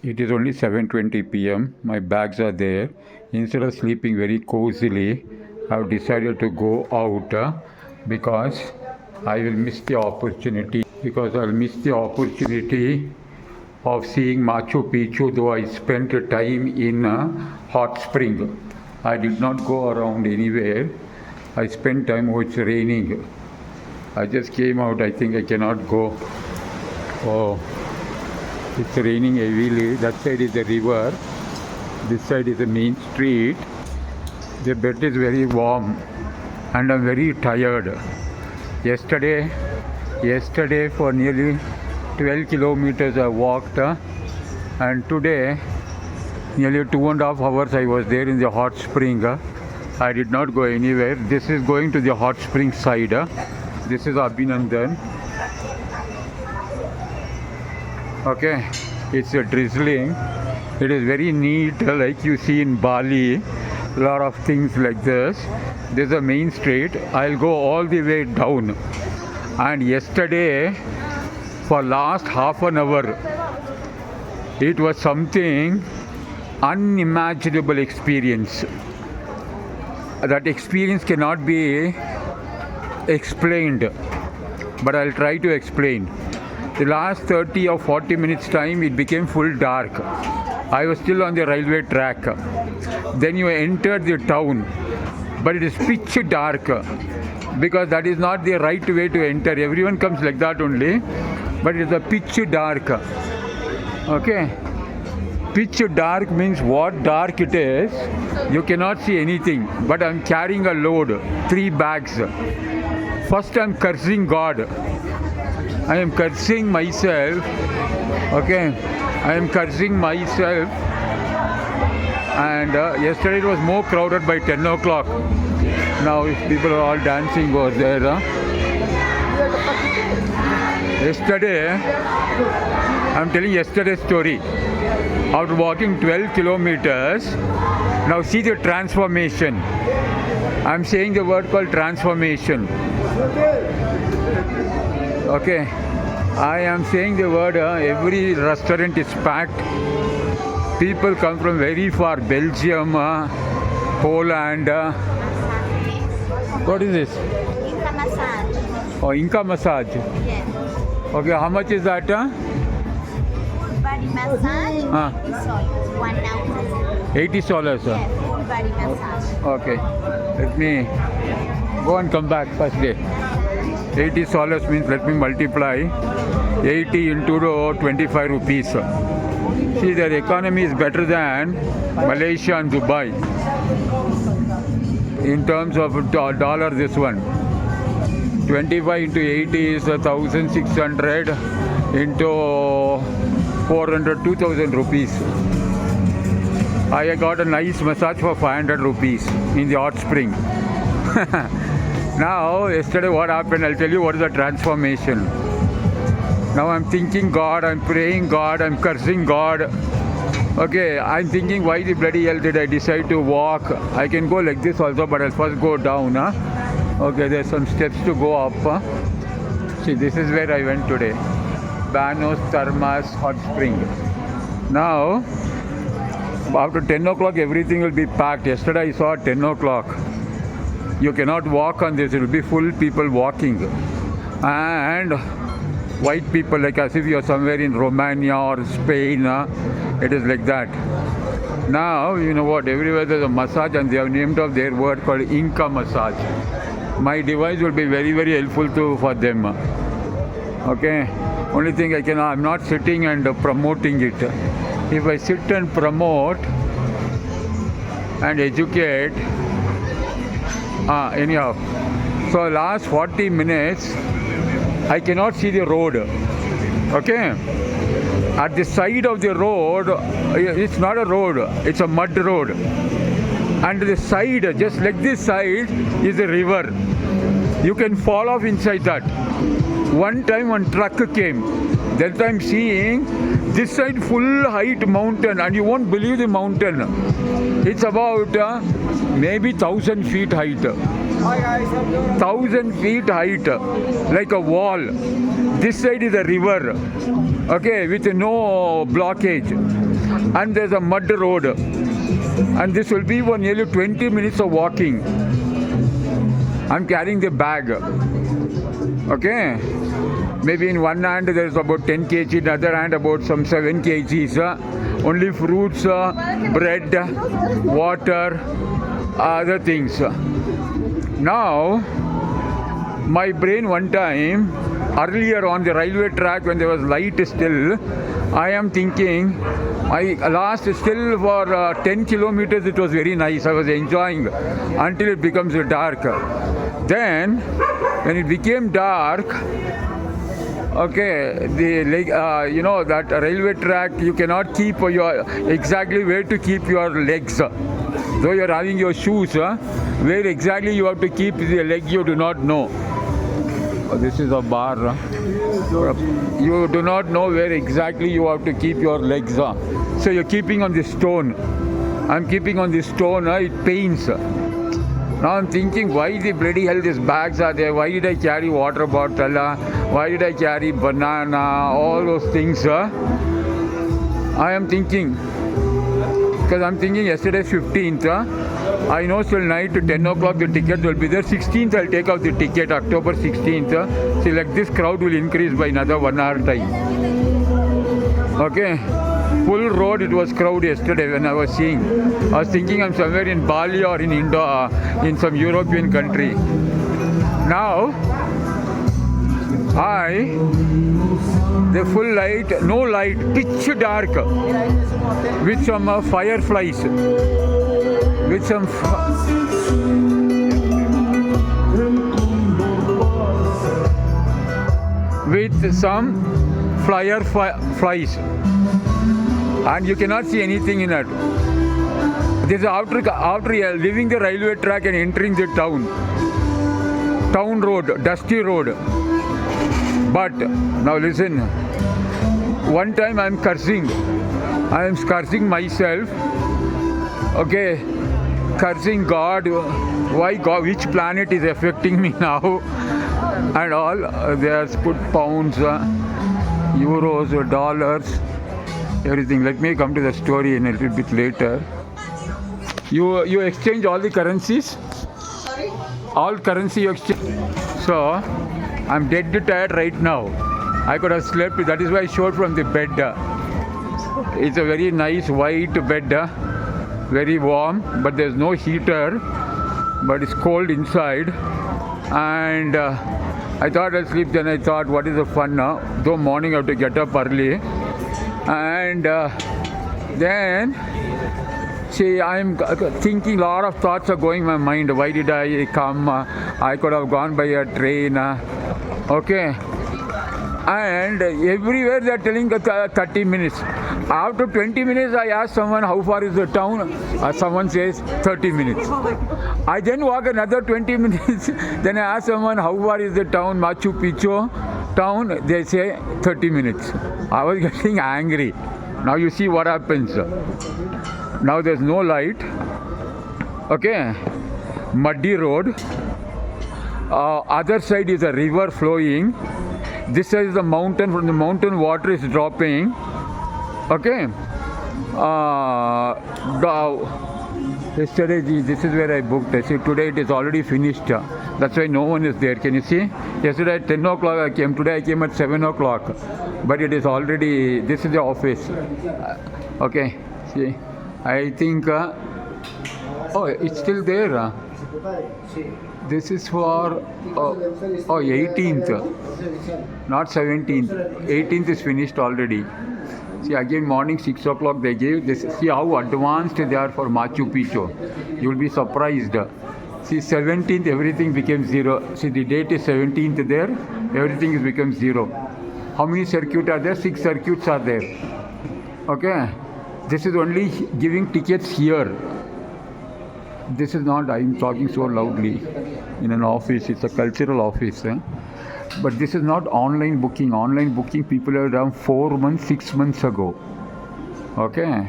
It is only 7:20 p.m. My bags are there. Instead of sleeping very cozily, I've decided to go out because I will miss the opportunity. Because I'll miss the opportunity of seeing Machu Picchu, though I spent time in hot spring. I did not go around anywhere. I spent time, oh, it's raining. I just came out. I think I cannot go. Oh, it's raining heavily. That side is the river. This side is the main street. The bed is very warm and I'm very tired. Yesterday for nearly 12 kilometers I walked and today nearly 2.5 hours I was there in the hot spring. I did not go anywhere. This is going to the hot spring side. This is Abhinandan. Okay, it's drizzling. It is very neat, like you see in Bali. A lot of things like this. This is a main street. I'll go all the way down. And yesterday, for last half an hour, it was something unimaginable experience. That experience cannot be explained, but I'll try to explain. The last 30 or 40 minutes time it became full dark. I was still on the railway track. Then you entered the town, but it is pitch dark because that is not the right way to enter. Everyone comes like that only, but it is a pitch dark. Okay, pitch dark means what dark it is, you cannot see anything. But I'm carrying a load, 3 bags. First I'm cursing God. I am cursing myself. Okay, I am cursing myself. And yesterday it was more crowded by 10 o'clock. Now people are all dancing over there. Yesterday, I'm telling yesterday's story. After walking 12 kilometers, now see the transformation. I'm saying the word called transformation. Okay, I am saying the word, every restaurant is packed. People come from very far, Belgium, Poland. What is this? Inca massage. Oh, Inca massage. Yes. Okay, how much is that? Full body massage. $80. 1 hour. $80. Yes, full body massage. Okay, let me go and come back first day. $80 means let me multiply 80 into 25 rupees. See, their economy is better than Malaysia and Dubai. In terms of dollar, this one. 25 into 80 is 1,600 into 400, 2,000 rupees. I got a nice massage for 500 rupees in the hot spring. Now, yesterday what happened, I'll tell you what is the transformation. Now I'm thinking God, I'm praying God, I'm cursing God. Okay, I'm thinking why the bloody hell did I decide to walk? I can go like this also, but I'll first go down. Okay, there's some steps to go up. See, this is where I went today. Banos Thermas Hot Spring. Now, after 10 o'clock everything will be packed. Yesterday I saw at 10 o'clock. You cannot walk on this, it will be full people walking. And white people, like as if you're somewhere in Romania or Spain, it is like that. Now, you know what, everywhere there's a massage and they have named of their word called Inca massage. My device will be very, very helpful for them. Okay, only thing I'm not sitting and promoting it. If I sit and promote and educate, anyhow, so last 40 minutes I cannot see the road. Okay, at the side of the road, it's not a road, it's a mud road, and the side, just like this side, is a river. You can fall off inside that. One time one truck came, that I'm seeing this side full height mountain, and you won't believe the mountain. It's about maybe 1,000 feet height. 1,000 feet height, like a wall. This side is a river, okay, with no blockage, and there's a mud road, and this will be for nearly 20 minutes of walking. I'm carrying the bag, okay. Maybe in one hand there's about 10 kg, in the other hand about some 7 kgs. Only fruits, bread, water, other things. Now, my brain one time, earlier on the railway track when there was light still, I am thinking, I last still for 10 kilometers it was very nice. I was enjoying until it becomes dark. Then, when it became dark, okay, the that railway track, you cannot keep your exactly where to keep your legs. Though you're having your shoes, where exactly you have to keep the leg, you do not know. This is a bar. You do not know where exactly you have to keep your legs. So you're keeping on this stone. I'm keeping on this stone. It pains. Now I'm thinking, why the bloody hell these bags are there? Why did I carry water bottle? Why did I carry banana? All those things. I am thinking. Because I'm thinking yesterday 15th. I know till night 10 o'clock the ticket will be there. 16th I'll take out the ticket, October 16th. See, like this crowd will increase by another 1 hour time. Okay. Full road it was crowd yesterday when I was seeing. I was thinking I'm somewhere in Bali or in in some European country. Now, the full light, no light, pitch dark, with some fireflies, with some flies, and you cannot see anything in it. This is after leaving the railway track and entering the town road, dusty road. But now listen, one time I am cursing myself, okay, cursing God, why God, which planet is affecting me now, and all. They have put pounds, euros, dollars, everything. Let me come to the story in a little bit later. You exchange all the currencies? Sorry? All currency you exchange. So, I'm dead tired right now. I could have slept. That is why I showed from the bed. It's a very nice white bed, very warm, but there's no heater, but it's cold inside. And I thought I'll sleep. Then I thought, what is the fun now? Though morning I have to get up early. And then, see, I'm thinking, a lot of thoughts are going in my mind. Why did I come? I could have gone by a train. Okay. And everywhere they are telling 30 minutes. After 20 minutes, I ask someone, how far is the town? Someone says 30 minutes. I then walk another 20 minutes. Then I ask someone, how far is the town, Machu Picchu town? They say 30 minutes. I was getting angry. Now you see what happens. Now there's no light. Okay. Muddy road. Other side is a river flowing. This side is the mountain. From the mountain water is dropping. Okay. Yesterday, this is where I booked. See, today it is already finished. That's why no one is there. Can you see? Yesterday at 10 o'clock I came. Today I came at 7 o'clock. But it is already, this is the office. Okay. See, I think, oh, it's still there. This is for 18th, not 17th. 18th is finished already. See, again morning 6 o'clock they gave this. See how advanced they are for Machu Picchu. You will be surprised. See, 17th everything became zero. See, the date is 17th there. Everything is become zero. How many circuits are there? 6 circuits are there. Okay. This is only giving tickets here. This is not, I'm talking so loudly in an office. It's a cultural office. But this is not online booking. Online booking people have done 4 months, 6 months ago. Okay.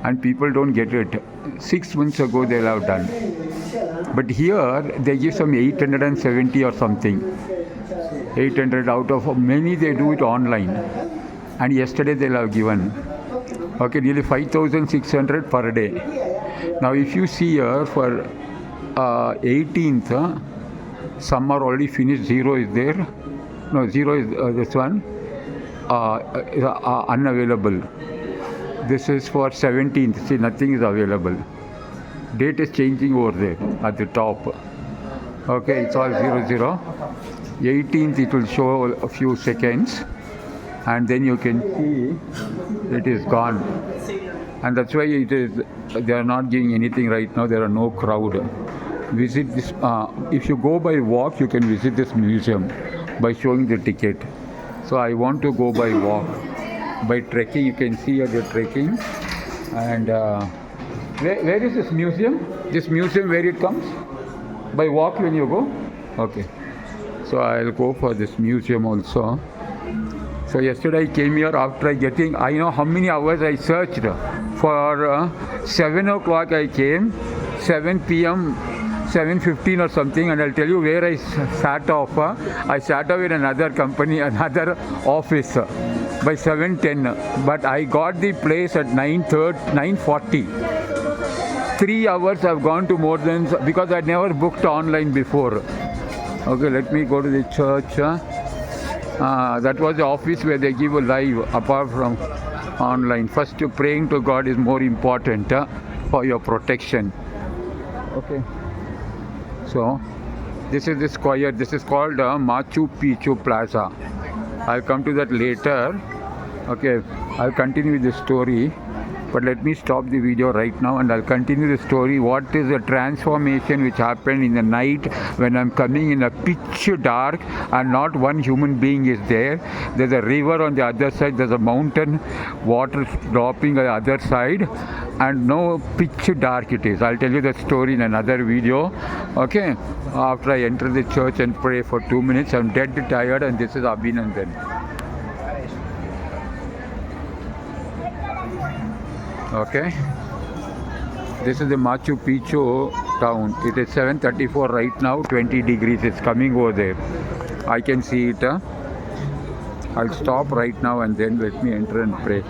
And people don't get it. 6 months ago they'll have done. But here they give some 870 or something. 800 out of many they do it online. And yesterday they'll have given. Okay, nearly 5,600 per day. Now if you see here for 18th, some are already finished, 0 is there. No, 0 is this one, is unavailable. This is for 17th, see nothing is available. Date is changing over there at the top. Okay, it's all 00. 18th it will show a few seconds and then you can see it is gone. And that's why it is, they are not giving anything right now, there are no crowd. Visit this, if you go by walk you can visit this museum by showing the ticket. So I want to go by walk. By trekking, you can see the trekking. And where is this museum? This museum where it comes? By walk when you go? Okay. So I'll go for this museum also. So yesterday I came here after I know how many hours I searched. For 7 o'clock I came, 7 p.m. 7:15 or something, and I'll tell you where I sat off. I sat off in another company, another office by 7:10. But I got the place at 9:40. 3 hours I've gone to more than, because I'd never booked online before. Okay, let me go to the church. That was the office where they give a live apart from online. First, praying to God is more important for your protection. Okay. So, this is the square. This is called Machu Picchu Plaza. I'll come to that later. Okay, I'll continue with the story. But let me stop the video right now and I'll continue the story. What is the transformation which happened in the night when I'm coming in a pitch dark and not one human being is there. There's a river on the other side. There's a mountain, water dropping on the other side, and no pitch dark it is. I'll tell you that story in another video. Okay, after I enter the church and pray for 2 minutes. I'm dead tired, and this is Abhinandan. Okay, this is the Machu Picchu town. It is 7:34 right now, 20 degrees. It's coming over there. I can see it. I'll stop right now and then let me enter and pray.